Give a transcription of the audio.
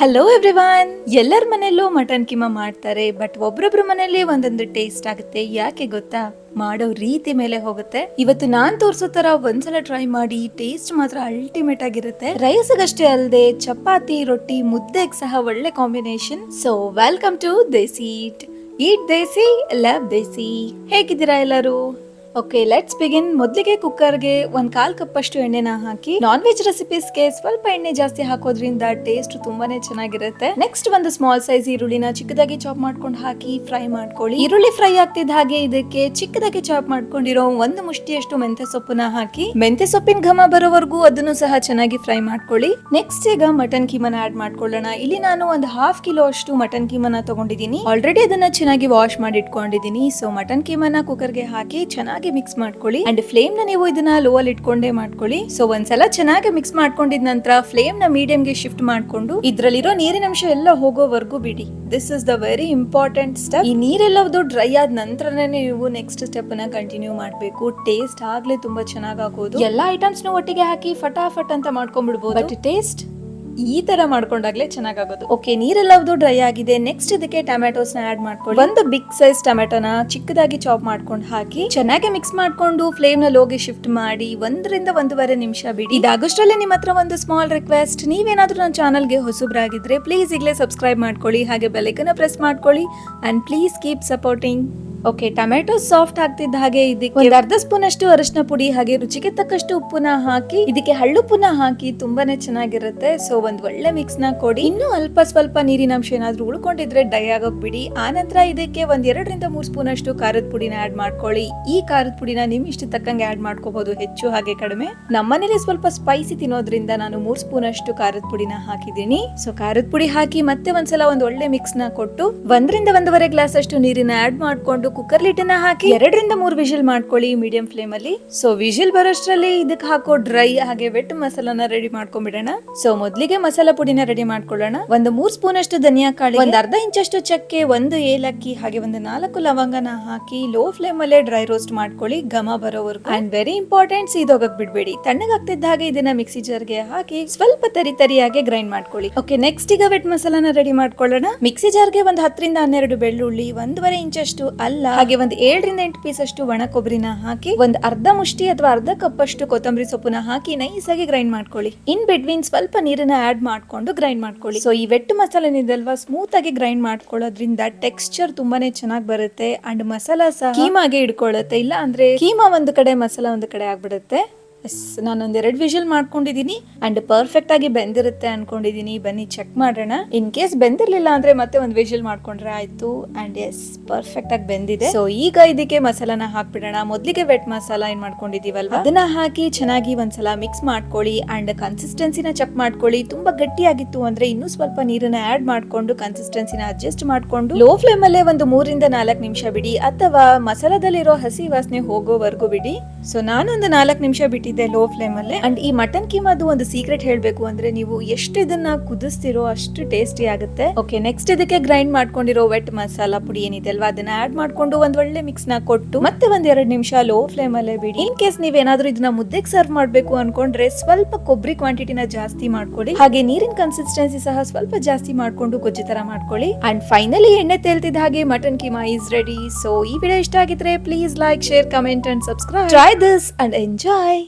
Hello everyone, ಎಲ್ಲರ ಮನೆಯಲ್ಲೂ mutton keema ಮಾಡ್ತಾರೆ. ಬಟ್ ಒಬ್ರೊಬ್ರ ಮನೆಯಲ್ಲಿ ಒಂದೊಂದು ಟೇಸ್ಟ್ ಆಗುತ್ತೆ. ಯಾಕೆ ಗೊತ್ತಾ? ಮಾಡೋ ರೀತಿ ಮೇಲೆ ಹೋಗುತ್ತೆ. ಇವತ್ತು ನಾನ್ ತೋರ್ಸೋ ತರ ಒಂದ್ಸಲ ಟ್ರೈ ಮಾಡಿ, ಟೇಸ್ಟ್ ಮಾತ್ರ ಅಲ್ಟಿಮೇಟ್ ಆಗಿರುತ್ತೆ. ರೈಸ್ಗಷ್ಟೇ ಅಲ್ಲದೆ ಚಪಾತಿ, ರೊಟ್ಟಿ, ಮುದ್ದೆಗೆ ಸಹ ಒಳ್ಳೆ combination. So welcome to desi eat desi love desi. ಹೇಗಿದ್ದೀರಾ ಎಲ್ಲರೂ? Okay, let's begin. ಮೊದಲಿಗೆ ಕುಕ್ಕರ್ಗೆ 1/4 ಕಪ್ ಅಷ್ಟು ಎಣ್ಣೆನ ಹಾಕಿ, ನಾನ್ ವೆಜ್ ರೆಸಿಪೀಸ್ಗೆ ಸ್ವಲ್ಪ ಎಣ್ಣೆ ಜಾಸ್ತಿ ಹಾಕೋದ್ರಿಂದ ಟೇಸ್ಟ್ ತುಂಬಾನೇ ಚೆನ್ನಾಗಿರುತ್ತೆ. ನೆಕ್ಸ್ಟ್ ಒಂದು ಸ್ಮಾಲ್ ಸೈಜ್ ಈರುಳ್ಳಿನ ಚಿಕ್ಕದಾಗಿ ಚಾಪ್ ಮಾಡ್ಕೊಂಡು ಹಾಕಿ ಫ್ರೈ ಮಾಡ್ಕೊಳ್ಳಿ. ಈರುಳ್ಳಿ ಫ್ರೈ ಆಗ್ತಿದ್ದ ಹಾಗೆ ಇದಕ್ಕೆ ಚಿಕ್ಕದಾಗಿ ಚಾಪ್ ಮಾಡ್ಕೊಂಡಿರೋ ಒಂದು ಮುಷ್ಟಿಯಷ್ಟು ಮೆಂತ್ಯ ಸೊಪ್ಪನ್ನ ಹಾಕಿ, ಮೆಂತ್ಯ ಸೊಪ್ಪಿನ ಘಮ ಬರೋವರೆಗೂ ಅದನ್ನು ಸಹ ಚೆನ್ನಾಗಿ ಫ್ರೈ ಮಾಡ್ಕೊಳ್ಳಿ. ನೆಕ್ಸ್ಟ್ ಈಗ ಮಟನ್ ಕೀಮನ ಆಡ್ ಮಾಡ್ಕೊಳ್ಳೋಣ. ಇಲ್ಲಿ ನಾನು ಒಂದು 1/2 ಕಿಲೋ ಅಷ್ಟು ಮಟನ್ ಕೀಮನ ತಗೊಂಡಿದ್ದೀನಿ. ಆಲ್ರೆಡಿ ಅದನ್ನ ಚೆನ್ನಾಗಿ ವಾಶ್ ಮಾಡಿ ಇಟ್ಕೊಂಡಿದ್ದೀನಿ. ಸೊ ಮಟನ್ ಕೀಮನ ಕುಕ್ಕರ್ಗೆ ಹಾಕಿ ಚೆನ್ನಾಗಿ ಮಿಕ್ಸ್ ಮಾಡ್ಕೊಳ್ಳಿ. ಅಂಡ್ ಫ್ಲೇಮ್ ನ ನೀವು ಇದನ್ನ ಲೋ ಅಲ್ಲಿ ಇಟ್ಕೊಂಡೇ ಮಾಡ್ಕೊಳ್ಳಿ. ಸೊ ಒಂದ್ಸಲ ಚೆನ್ನಾಗಿ ಮಿಕ್ಸ್ ಮಾಡ್ಕೊಂಡಿದ ನಂತರ ಫ್ಲೇಮ್ ನ ಮೀಡಿಯಂ ಗೆ ಶಿಫ್ಟ್ ಮಾಡ್ಕೊಂಡು ಇದ್ರಲ್ಲಿರೋ ನೀರಿನ ಅಂಶ ಎಲ್ಲ ಹೋಗೋವರೆಗೂ ಬಿಡಿ. This is the very important step. ಈ ನೀರೆಲ್ಲವೂ ಡ್ರೈ ಆದ ನಂತರನೇ ನೀವು ನೆಕ್ಸ್ಟ್ ಸ್ಟೆಪ್ ನ ಕಂಟಿನ್ಯೂ ಮಾಡಬೇಕು. ಟೇಸ್ಟ್ ಆಗ್ಲೇ ತುಂಬಾ ಚೆನ್ನಾಗಿ ಆಗೋದು. ಎಲ್ಲಾ ಐಟಮ್ಸ್ ನ ಒಟ್ಟಿಗೆ ಹಾಕಿ ಫಟಾಫಟ್ ಅಂತ ಮಾಡ್ಕೊಂಡ್ಬಿಡ್ಬೋದು. ಬಟ್ ಟೇಸ್ಟ್ ಈ ತರ ಮಾಡ್ಕೊಂಡಾಗ್ಲೇ ಚೆನ್ನಾಗಾಗೋದು. ಓಕೆ, ನೀರೆಲ್ಲವೂ ಡ್ರೈ ಆಗಿದೆ. ನೆಕ್ಸ್ಟ್ ಇದಕ್ಕೆ ಟೊಮ್ಯಾಟೋಸ್ ನ ಆಡ್ ಮಾಡ್ಕೊಳ್ಳಿ. ಒಂದು ಬಿಗ್ ಸೈಜ್ ಟೊಮ್ಯಾಟೋನ ಚಿಕ್ಕದಾಗಿ ಚಾಪ್ ಮಾಡ್ಕೊಂಡು ಹಾಕಿ ಚೆನ್ನಾಗಿ ಮಿಕ್ಸ್ ಮಾಡ್ಕೊಂಡು ಫ್ಲೇಮ್ ನ ಲೋಗೆ ಶಿಫ್ಟ್ ಮಾಡಿ 1 ರಿಂದ 1.5 ನಿಮಿಷ ಬಿಡಿ. ಇದಾಗಷ್ಟರಲ್ಲೇ ನಿಮ್ಮ ಹತ್ರ ಒಂದು ಸ್ಮಾಲ್ ರಿಕ್ವೆಸ್ಟ್. ನೀವೇನಾದ್ರೂ ನನ್ನ ಚಾನಲ್ಗೆ ಹೊಸಬ್ರಾಗಿದ್ರೆ ಪ್ಲೀಸ್ ಈಗಲೇ ಸಬ್ಸ್ಕ್ರೈಬ್ ಮಾಡ್ಕೊಳ್ಳಿ, ಹಾಗೆ ಬೆಲ್ ಐಕಾನ್ ಪ್ರೆಸ್ ಮಾಡ್ಕೊಳ್ಳಿ and please keep supporting. Okay, tomato soft ಆಗ್ತಿದ್ದ ಹಾಗೆ ಇದಕ್ಕೆ ಒಂದು ಅರ್ಧ ಸ್ಪೂನ್ ಅಷ್ಟು ಅರಿಶಿನ ಪುಡಿ ಹಾಗೆ ರುಚಿಗೆ ತಕ್ಕಷ್ಟು ಉಪ್ಪುನ ಹಾಕಿ, ಇದಕ್ಕೆ ಹಳ್ಳುಪ್ಪುನ ಹಾಕಿ ತುಂಬಾನೇ ಚೆನ್ನಾಗಿರುತ್ತೆ. ಸೊ ಒಂದ್ ಒಳ್ಳೆ ಮಿಕ್ಸ್ ನ ಕೊಡಿ. ಇನ್ನು ಅಲ್ಪ ಸ್ವಲ್ಪ ನೀರಿನ ಅಂಶ ಏನಾದ್ರೂ ಉಳ್ಕೊಂಡಿದ್ರೆ ಡೈ ಆಗೋಕ್ ಬಿಡಿ. ಆ ನಂತರ ಇದಕ್ಕೆ 2 ರಿಂದ 3 ಸ್ಪೂನ್ ಅಷ್ಟು ಖಾರದ ಪುಡಿನ ಆಡ್ ಮಾಡ್ಕೊಳ್ಳಿ. ಈ ಖಾರದ ಪುಡಿನ ನಿಮ್ ಇಷ್ಟ ತಕ್ಕಂಗೆ ಆಡ್ ಮಾಡ್ಕೋಬಹುದು, ಹೆಚ್ಚು ಹಾಗೆ ಕಡಿಮೆ. ನಮ್ಮನೇಲಿ ಸ್ವಲ್ಪ ಸ್ಪೈಸಿ ತಿನ್ನೋದ್ರಿಂದ ನಾನು 3 ಸ್ಪೂನ್ ಅಷ್ಟು ಖಾರದ ಪುಡಿನ ಹಾಕಿದ್ದೀನಿ. ಸೊ ಖಾರದ ಪುಡಿ ಹಾಕಿ ಮತ್ತೆ ಒಂದ್ಸಲ ಒಂದ್ ಒಳ್ಳೆ ಮಿಕ್ಸ್ ನ ಕೊಟ್ಟು 1 ರಿಂದ 1.5 ಗ್ಲಾಸ್ ಅಷ್ಟು ನೀರಿನ ಆಡ್ ಮಾಡ್ಕೊಂಡು ಕುಕ್ಕರ್ ಲಿಡ್ನ ಹಾಕಿ 2 ರಿಂದ 3 ವಿಷಲ್ ಮಾಡ್ಕೊಳ್ಳಿ ಮೀಡಿಯಂ ಫ್ಲೇಮ್ ಅಲ್ಲಿ. ಸೊ ವಿಷಲ್ ಬರೋಷ್ಟ್ರಲ್ಲಿ ಇದಕ್ಕೆ ಹಾಕೋ ಡ್ರೈ ಹಾಗೆ ವೆಟ್ ಮಸಾಲಾನ ರೆಡಿ ಮಾಡ್ಕೊಂಡ್ಬಿಡೋಣ. ಸೊ ಮೊದಲಿಗೆ ಮಸಾಲಾ ಪುಡಿನ ರೆಡಿ ಮಾಡ್ಕೊಳ್ಳೋಣ. 3 ಸ್ಪೂನ್ ಅಷ್ಟು ಧನಿಯಾ ಕಾಳು, 1/2 ಇಂಚಷ್ಟು ಚಕ್ಕೆ, 1 ಏಲಕ್ಕಿ ಹಾಗೆ 4 ಲವಂಗನ ಹಾಕಿ ಲೋ ಫ್ಲೇಮ್ ಅಲ್ಲೇ ಡ್ರೈ ರೋಸ್ಟ್ ಮಾಡ್ಕೊಳ್ಳಿ ಘಮ ಬರೋವರೆಗೂ. ಅಂಡ್ ವೆರಿ ಇಂಪಾರ್ಟೆಂಟ್, ಸೀದೋಗಕ್ ಬಿಡ್ಬೇಡಿ. ತಣ್ಣಗಾಗ್ತಿದ್ದ ಹಾಗೆ ಇದನ್ನ ಮಿಕ್ಸಿ ಜಾರ್ಗೆ ಹಾಕಿ ಸ್ವಲ್ಪ ತರಿಯಾಗಿ ಗ್ರೈಂಡ್ ಮಾಡ್ಕೊಳ್ಳಿ. ಓಕೆ, ನೆಕ್ಸ್ಟ್ ಈಗ ವೆಟ್ ಮಸಾಲಾನ ರೆಡಿ ಮಾಡ್ಕೊಳ್ಳೋಣ. ಮಿಕ್ಸಿ ಜಾರ್ಗೆ 10 ರಿಂದ 12 ಬೆಳ್ಳುಳ್ಳಿ, 1.5 ಇಂಚಷ್ಟು ಅಲ್ಲ ಹಾಗೆ 7 ರಿಂದ 8 ಪೀಸ್ ಅಷ್ಟು ಒಣ ಕೊಬ್ಬರಿನ ಹಾಕಿ, ಒಂದು ಅರ್ಧ ಮುಷ್ಟಿ ಅಥವಾ ಅರ್ಧ ಕಪ್ ಅಷ್ಟು ಕೊತ್ತಂಬರಿ ಸೊಪ್ಪನ್ನ ಹಾಕಿ ನೈಸ್ ಆಗಿ ಗ್ರೈಂಡ್ ಮಾಡ್ಕೊಳ್ಳಿ. ಇನ್ ಬಿಟ್ವೀನ್ ಸ್ವಲ್ಪ ನೀರನ್ನ ಆಡ್ ಮಾಡ್ಕೊಂಡು ಗ್ರೈಂಡ್ ಮಾಡ್ಕೊಳ್ಳಿ. ಸೊ ಈ ವೆಟ್ ಮಸಾಲೆ ಇದಲ್ವಾ, ಸ್ಮೂತ್ ಆಗಿ ಗ್ರೈಂಡ್ ಮಾಡ್ಕೊಳ್ಳೋದ್ರಿಂದ ಟೆಕ್ಸ್ಚರ್ ತುಂಬಾನೇ ಚೆನ್ನಾಗಿ ಬರುತ್ತೆ ಅಂಡ್ ಮಸಾಲಾ ಸಹ ಕೀಮಾಗೆ ಇಡ್ಕೊಳ್ಳುತ್ತೆ. ಇಲ್ಲ ಅಂದ್ರೆ ಕೀಮಾ ಒಂದು ಕಡೆ ಮಸಾಲಾ ಒಂದು ಕಡೆ ಆಗ್ಬಿಡುತ್ತೆ. ನಾನೊಂದ್ 2 ವಿಷಲ್ ಮಾಡ್ಕೊಂಡಿದೀನಿ ಅಂಡ್ ಪರ್ಫೆಕ್ಟ್ ಆಗಿ ಬೆಂದಿರುತ್ತೆ ಅನ್ಕೊಂಡಿದೀನಿ. ಬನ್ನಿ ಚೆಕ್ ಮಾಡೋಣ. ಇನ್ ಕೇಸ್ ಬೆಂದಿರ್ಲಿಲ್ಲ ಅಂದ್ರೆ ಮತ್ತೆ ಒಂದು ವಿಷಲ್ ಮಾಡ್ಕೊಂಡ್ರೆ ಆಯ್ತು. ಅಂಡ್ ಎಸ್, ಪರ್ಫೆಕ್ಟ್ ಆಗಿ ಬೆಂದಿದೆ. ಸೊ ಈಗ ಇದಕ್ಕೆ ಮಸಾಲಾನ ಹಾಕ್ಬಿಡೋಣ. ಮೊದ್ಲಿಗೆ ವೆಟ್ ಮಸಾಲಾ ಏನ್ ಮಾಡ್ಕೊಂಡಿದೀವಲ್ವಾ ಅದನ್ನ ಹಾಕಿ ಚೆನ್ನಾಗಿ ಒಂದ್ಸಲ ಮಿಕ್ಸ್ ಮಾಡ್ಕೊಳ್ಳಿ ಅಂಡ್ ಕನ್ಸಿಸ್ಟೆನ್ಸಿನ ಚೆಕ್ ಮಾಡ್ಕೊಳ್ಳಿ. ತುಂಬಾ ಗಟ್ಟಿಯಾಗಿತ್ತು ಅಂದ್ರೆ ಇನ್ನೂ ಸ್ವಲ್ಪ ನೀರನ್ನ ಆಡ್ ಮಾಡ್ಕೊಂಡು ಕನ್ಸಿಸ್ಟೆನ್ಸಿನ ಅಡ್ಜಸ್ಟ್ ಮಾಡ್ಕೊಂಡು ಲೋ ಫ್ಲೇಮ್ ಅಲ್ಲೇ ಒಂದು 3 ರಿಂದ 4 ನಿಮಿಷ ಬಿಡಿ, ಅಥವಾ ಮಸಾಲಾದಲ್ಲಿರೋ ಹಸಿ ವಾಸನೆ ಹೋಗೋವರೆಗೂ ಬಿಡಿ. ಸೊ ನಾನೊಂದು 4 ನಿಮಿಷ ಬಿಟ್ಟಿದ್ದೆ ಲೋ ಫ್ಲೇಮ್ ಅಲ್ಲೇ. ಅಂಡ್ ಈ ಮಟನ್ ಕೀಮಾದು ಒಂದು ಸೀಕ್ರೆಟ್ ಹೇಳ್ಬೇಕು ಅಂದ್ರೆ, ನೀವು ಎಷ್ಟು ಇದನ್ನ ಕುದಿಸ್ತಿರೋ ಅಷ್ಟು ಟೇಸ್ಟಿ ಆಗುತ್ತೆ. ಓಕೆ, ನೆಕ್ಸ್ಟ್ ಇದಕ್ಕೆ ಗ್ರೈಂಡ್ ಮಾಡ್ಕೊಂಡಿರೋ ವೆಟ್ ಮಸಾಲಾ ಪುಡಿ ಏನಿದೆ ಅಲ್ವಾ ಅದನ್ನ ಆಡ್ ಮಾಡ್ಕೊಂಡು ಒಂದ್ ಒಳ್ಳೆ ಮಿಕ್ಸ್ ನ ಕೊಟ್ಟು ಮತ್ತೆ 2 ನಿಮಿಷ ಲೋ ಫ್ಲೇಮ್ ಅಲ್ಲೇ ಬಿಡಿ. ಇನ್ ಕೇಸ್ ನೀವೇನಾದ್ರೂ ಇದನ್ನ ಮುದ್ದೆಗೆ ಸರ್ವ್ ಮಾಡ್ಬೇಕು ಅನ್ಕೊಂಡ್ರೆ ಸ್ವಲ್ಪ ಕೊಬ್ಬರಿ ಕ್ವಾಂಟಿಟಿನ ಜಾಸ್ತಿ ಮಾಡ್ಕೊಳ್ಳಿ, ಹಾಗೆ ನೀರಿನ ಕನ್ಸಿಸ್ಟೆನ್ಸಿ ಸಹ ಸ್ವಲ್ಪ ಜಾಸ್ತಿ ಮಾಡ್ಕೊಂಡು ಗೊಜ್ಜು ತರ ಮಾಡ್ಕೊಳ್ಳಿ. ಅಂಡ್ ಫೈನಲಿ ಎಣ್ಣೆ ತೇಲ್ತಿದ್ದ ಹಾಗೆ mutton keema is ready. So ಈ ವಿಡಿಯೋ ಇಷ್ಟ ಆಗಿದ್ರೆ please like, share, comment and subscribe. Try this and enjoy.